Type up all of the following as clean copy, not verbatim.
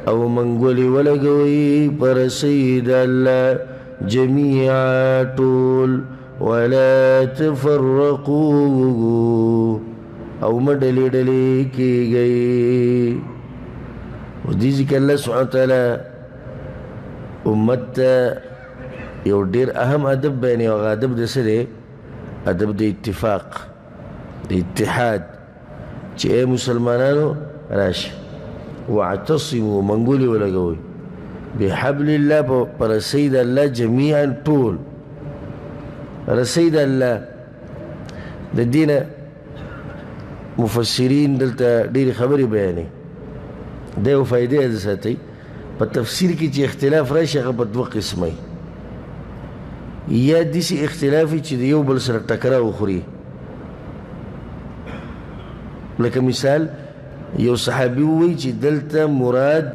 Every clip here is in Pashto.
او منګولې ولګوئ په رسۍ د الله جميعا ټول ولا تفرقوا او ما ډلې ډلې کېږئ. او دې ځکه الله سبحانه وتعالی امت ته یو ډېر اهم ادب بیانوي. هغه ادب د څه دی؟ ادب د اتفاق، د اتحاد، چې ای مسلمانانو راشئ واعتصموا منګولې ولګوئ بحبل الله په رسۍ د الله جميعا ټول. رسۍ د الله د دې نه مفسرین دلته ډېرې خبرې بیانوي. دا یو فایدې د ساتئ په تفسیر کې چې اختلاف راشي هغه په دوه قسمه یا داسې اختلاف چې د یو بل سره ټکراو وخوري. لکه مثال یو صحابي ووایي چې دلته مراد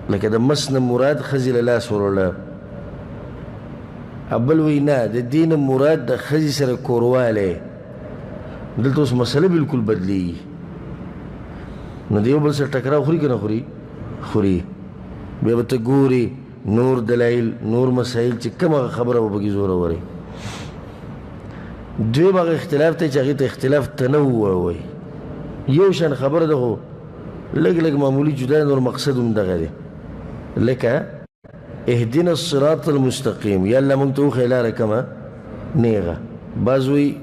لکه د مس نه مراد ښځې له لاس وروړه، بل وایي نه د دې نه مراد د ښځې سره کوروالی. دلته اوس مسله بلکل بدلیږي. نو د یو بل سره ټکراو خوري که نه خوري؟ خوري. بیا به ته ګورې نور دلایل نور مسایل چې کومه خبره به پکې زورورئ. دویم هغه اختلاف ته چې هغې ته اختلاف تنوع وایي. یو شان خبره ده خو لږ لږ معمولي جدا، نور مقصد هم دغه دی. لکه اهدنا الصراط المستقیم، یا الله موږ ته وښیه لاره کومه نیغه. بعض وایي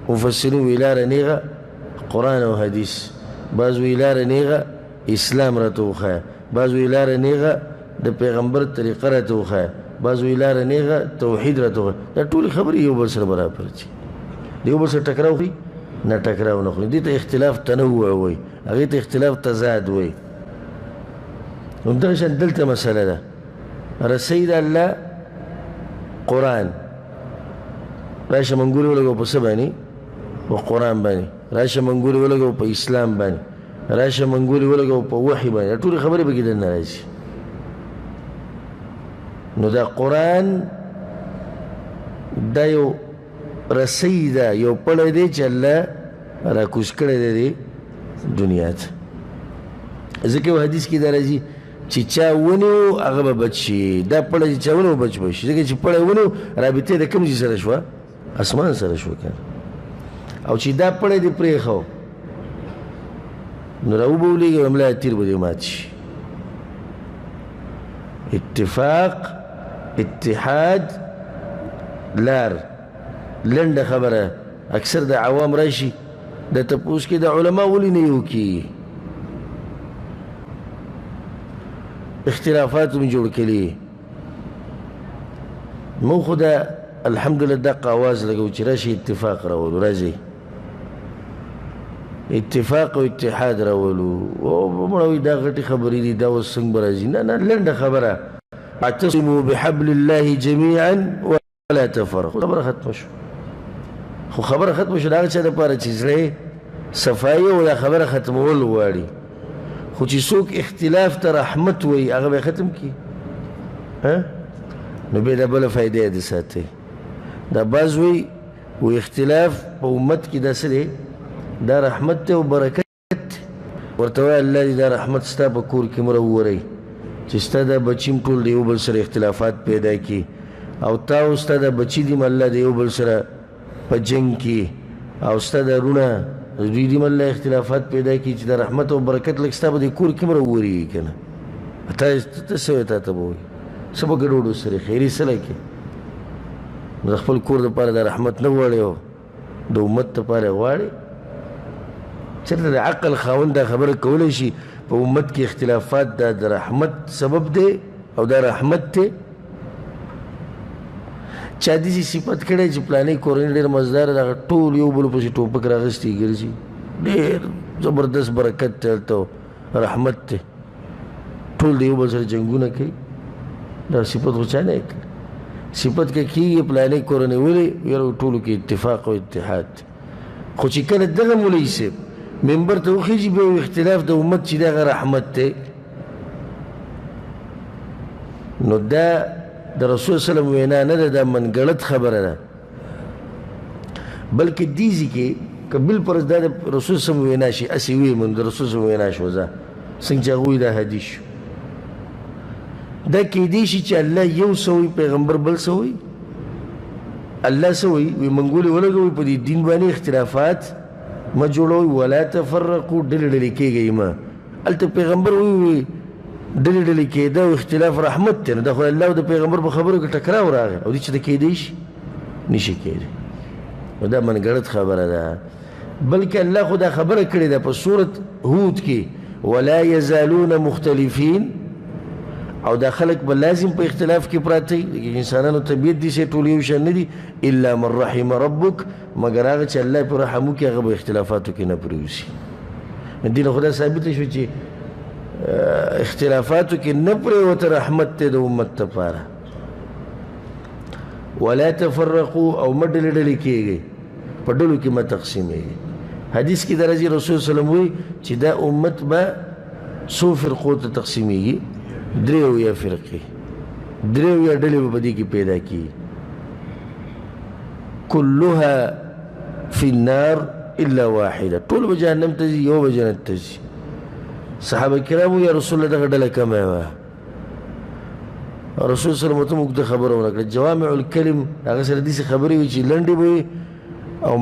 مفسرین وایي لاره نیغه قرآن او حدیث، بعض وایي لاره نیغه اسلام راته وښیه، بعض وایي لاره نیغه د پیغمبر طریقه راته وښیه، بعض وایي لاره نیغه توحید راته وښیه. دا ټولې خبرې یو بل سره برابر دي. د یو بل سره ټکراو خوري؟ نه ټکراو نه خوري. دې ته اختلاف تنوع وایي، هغې ته اختلاف تضاد وایي. همدغه شان دلته مسله ده. رسۍ د الله قرآن، راشه منګولې ولګوه په څه باندې؟ په قرآن باندې. راشه منګولې ولګوه په اسلام باندې. راشه منګولې ولګوه په وحي باندې. ټولې خبرې پکې دننه راځي. نو دا قرآن دا یو رسۍ ده، یو پړی دی چې الله راکوز کړی دی دنیا ته. ځکه یو حدیث کې دا راځي چې چا ونیو هغه به بچ شي. دا پړی چې چا ونیو بچ به شي. ځکه چې پړی ونیو رابطې د کوم ځای سره شوه؟ اسمان سره شوه که او چې دا پړی دې پرېښو نو راوبولېږي او ملا تیر به دې مات شي. اتفاق، اتحاد، لار. لنډه خبره اکثر د عوام راشي د تپوس کې د علما ولې نه یو کي اختلافات هم جوړ کړي. مو خو دا الحمدلله دقه اواز لګو چې راشي اتفاق راولو. راځي اتفاق او اتحاد راولو. او مړوي دا غټي خبرې دي، دا اوس څنګه به راځي؟ نه نه، لنډه خبره اعتصموا بحبل الله جميعا ولا تفرقوا. خبره ختمه شو. خو خبره ختمه شو د هغه چا دپاره چې زړه صفایي او دا خبره ختمول غواړي. خو چې څوک اختلاف ته رحمت وایي هغه به ختم کړي نو بیا دا بله فایده یې د ساتئ. دا بعض وایي اختلاف په امت کې دا څه دی؟ دا رحمت دی او برکت دی. ورته وایي الله دې دا رحمت ستا په کور کې مرووری چې ستا دا بچي م ټول د یو بل سره اختلافات پیدا کړي او تا او ستا دا بچي دې م الله د یو بل سره په جنګ کې او ستا دا رونه دوی دې م الله اختلافات پیدا کړي چې دا رحمت او برکت لږ ستا په دې کور کې م راوورېږي که نه. ته څه وایې تا ته به وایي څه به ګډوډ ورسره خیري څه لکې نو د خپل کور دپاره دا رحمت نه غواړې او د امت دپاره غواړې. چېرته د عقل خاوند دا خبره کولی شي په امت کې اختلافات دا د رحمت سبب دی او دا رحمت دی؟ چا داسې صفت کړی چې پلانې کورنۍ ډېر مزداره ده، هغه ټول یو بل پسې ټوپک راغستی ګرځي، ډېر زبردست برکت دی هلته رحمت دی، ټول د یو بل سره جنګونه کوي. دا صفت خو چا نه کړي. صفت که کېږي پلانې کورنۍ ولې یاره ټولو کې اتفاق او اتحاد دی. خو چې کله دغه مولوي صاحب منبر ته وخېږي بیا یو اختلاف د امت چې دغه رحمت دی نو دا د رسول صلی الله علیه وسلم وینا نه ده، دا منګړت خبره ده. بلکې دې ځای کې که بالفرض دا د رسول صلی الله علیه وسلم وینا شي هسې ویې من د رسول صلی الله علیه وسلم وینا شوه څنګه چې هغوی دا حدیث شو دا کیدی شي چې الله یو څه وي پیغمبر بل څه وي الله څه وي وي موږ ولې ولګوئ په دې دین باندې اختلافات مه جوړوئ ولا تفرقو ډلې ډلې کېږئ مه هلته پیغمبر وي ډلې ډلې کېده او اختلاف رحمت دی نو دا خو الله او د پیغمبر په خبرو کې ټکراو راغی او دې چې د کېدی شي نشي کېدی نو دا منګړت خبره ده بلکې الله خو دا خبره کړې ده په سورت هود کې ولا یزالون مختلفین او دا خلق به لازم په اختلاف کې پراته وي انسانانو طبیعت دي چې ټول یو شان نه دي الا من رحم ربک مګر هغه چې الله پرې رحم وکړي هغه به اختلافاتو کې نه پرېوځي دې له خدای ثابته شو چې اختلافاتو کې نه پرېوته رحمت دی د امت دپاره ولا تفرقوا او مه ډلې ډلې کېږئ په ډلو کې مه تقسیمېږئ حدیث کې درځي رسول وسلم وایي چې دا امت به څو فرقو ته تقسیمېږي دریو یا فرقې دریو یا ډلې به په دې کې پیدا کېږي كلها في النار الا واحده ټول به جهنم ته ځي یو به جنت ته ځي صحابه کرامو یا رسول الله دغه ډله کمه وه رسول صلی الله علیه وسلم موږ ته خبره ونه کړه جوامع الکلم هغه سره داسې خبرې وي چې لنډې به وي او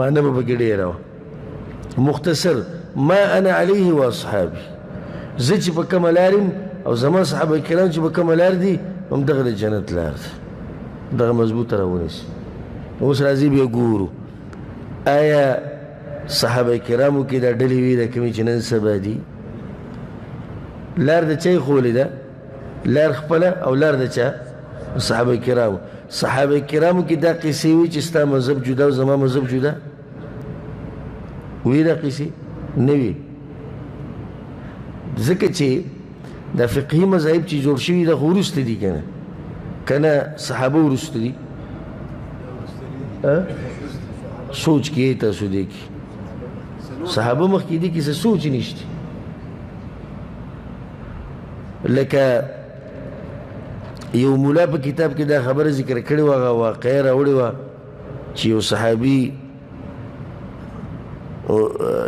معنی به پکې ډېره وه مختصر ما انا علیه واصحابي زه چې په کومه لار یم او زما صحابه کرام چې په کومه لار دي هم دغه د جنت لار ده دغه مضبوطه راونیسي اوس راځي بیا ګورو آیا صحابه کرامو کې دا ډلې وي د کومې چې نن سبا دي لار د چا یې ښولې ده لار خپله او لار د چا صحابه کرامو صحابه کرامو کې دا قصې وي چې ستا مذهب جدا او زما مذهب جدا وي دا قصې نه وي ځکه چې دا فقهي مذاهب چې جوړ شوي دا خو وروسته دي که نه صحابه وروسته دي سوچ کې تاسو دی کې صحابه مخکې دي کې څه سوچ نشته لکه یو مولا په کتاب کې دا خبره ذکر کړې وه هغه واقعه راوړې وه چې یو صحابي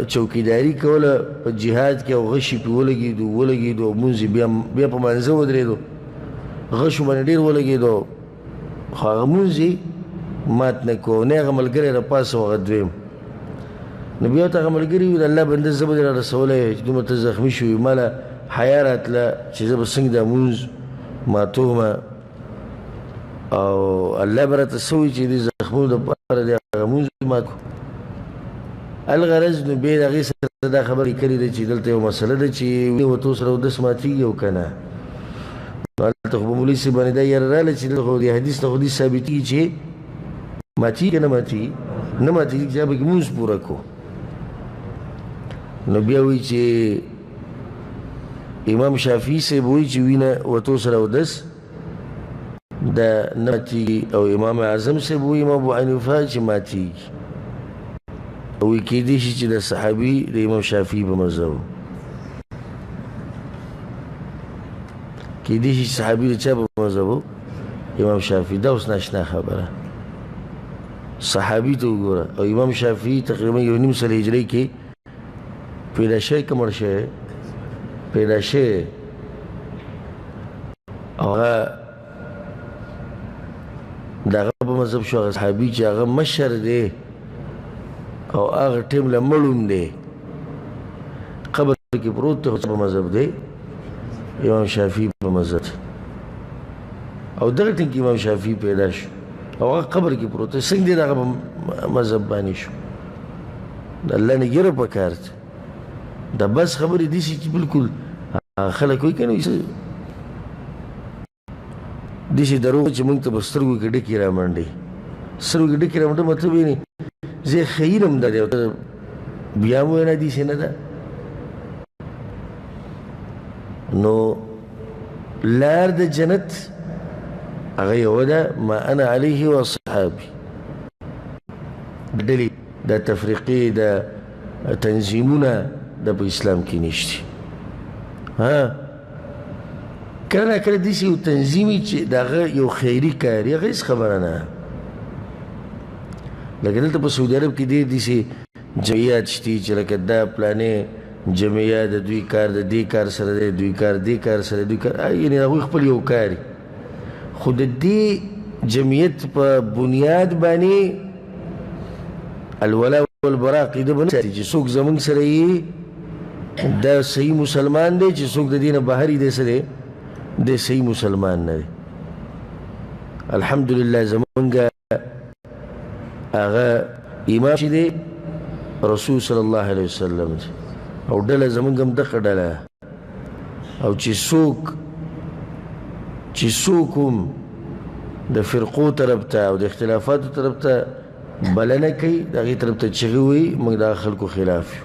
چوکیداری کوله په جهاد کې او غشي پې ولګېدو او مونځ بیا په مانځه ودرېدو غشو باندې ډېر ولګېدو خو هغه مونځ مات نه کو نه هغه ملګری راپاسه و هغه دویم نو بیا ورته هغه ملګري وویل الله بنده زه به دې را رسولی چې دومره ته زخمي شوي ما له حیا راتله چې زه به څنګه دا مونځ ماتومه او الله به راته څه وایي چې دې زخمونو دپاره دې هغه مونځ مات کړو الغرض نو بیا د هغې سره دا خبرې کړې ده چې دلته یو مسله ده چې ورته سره اودس ماتېږي او که نه نو هلته خو په مولوي صاحب باندې دا یاره راغله چې دلته خو د حدیث نه خو دې ثابتېږي چې ماتېږي که نه ماتېږي نه ماتېږي چې هغه پکې مونځ پوره کړو نو بیا وایي چې امام شافعي صاحب وایي چې وینه ورته سره اودس دا نه ماتېږي او امام اعظم صاحب وایي امام ابو حنیفه چې ماتېږي وی کېدی شي چې د صحابي د امام شافعي په مذهب کېدی شي صحابي د چا په مذهب امام شافعي دا اوس ناشنا خبره صحابي ته وګوره او امام شافعي تقریبا 1.5 سوه هجرۍ کې پیدا شوی که مړ شوی پیدا شوی او هغه د هغه په مذهب شو هغه صحابي چې هغه مشر دی او هغه ټیم له مړوم دی قبر کې پروت دی په مذهب دی امام شافعي په مذهب او دغه ټیم کې امام شافعي پیدا شو او هغه قبر کې پروت دی څنګه دی دغه مذهب باندې شو د الله نه ګیره پکار دی دا بس خبرې دي چې بالکل خلک وایي که نه داسې دروغ چې موږ ته په سترګو کې ډکې رامنډي سترګو کې ډکې رامنډه مطلب یې نه زه خیرم ده بیا مو وینا داسې نه ده نو لار د جنت هغه یوه ده ما انا علیه واصحابي ډلې د تفریقې د تنظیمونه د په اسلام کې نشته کله ناکله داسې یو تنظیم وي چې د هغه یو خیري کار هغه هېڅ خبره نه لکه دلته په سعودي عرب کې ډېر داسې جمعیات شته چې لکه دا پلانې جمعیه د دوی کار د دې کار سره دی، دوی کار دې کار سره، دوی کار یعنې هغوی خپل یو کار خو د دې جمعیت په بنیاد باندې الولا والبرا عقیده به نه ساتي چې څوک زموږ سره یې دا صحیح مسلمان دی، چې څوک د دې نه بهر یې دی څه دی، دی صحیح مسلمان نه دی. الحمدلله زمونږ هغه امام چې دی رسول صلی الله علیه وسلم دی او ډله زمونږ هم دغه ډله او چې څوک هم د فرقو طرف ته او د اختلافاتو طرف ته بلنه کوي د هغې طرف ته چغې وایي موږ د هغه خلکو خلاف یو،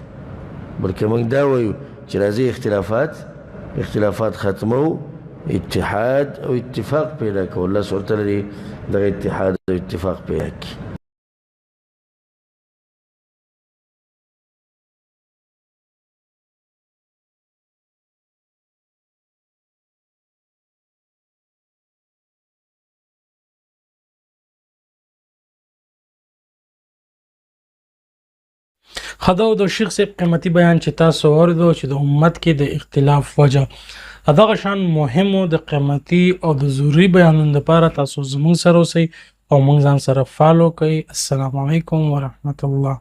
بلکې موږ دا وایو چې راځئ اختلافات ختمو، اتحاد او اتفاق پیدا کوو. الله سبحانه وتعالی دې دغه اتحاد او اتفاق پیدا کړي. خدا او د شیخ صاحب قیمتي بیان چې تاسو اوریدو چې د امت کې د اختلاف وجه دغه شان مهمو د قیمتي او د ضروري بیانونو لپاره تاسو زموږ سره اوسئ او موږ ځان سره فالو کړئ. السلام علیکم ورحمت الله.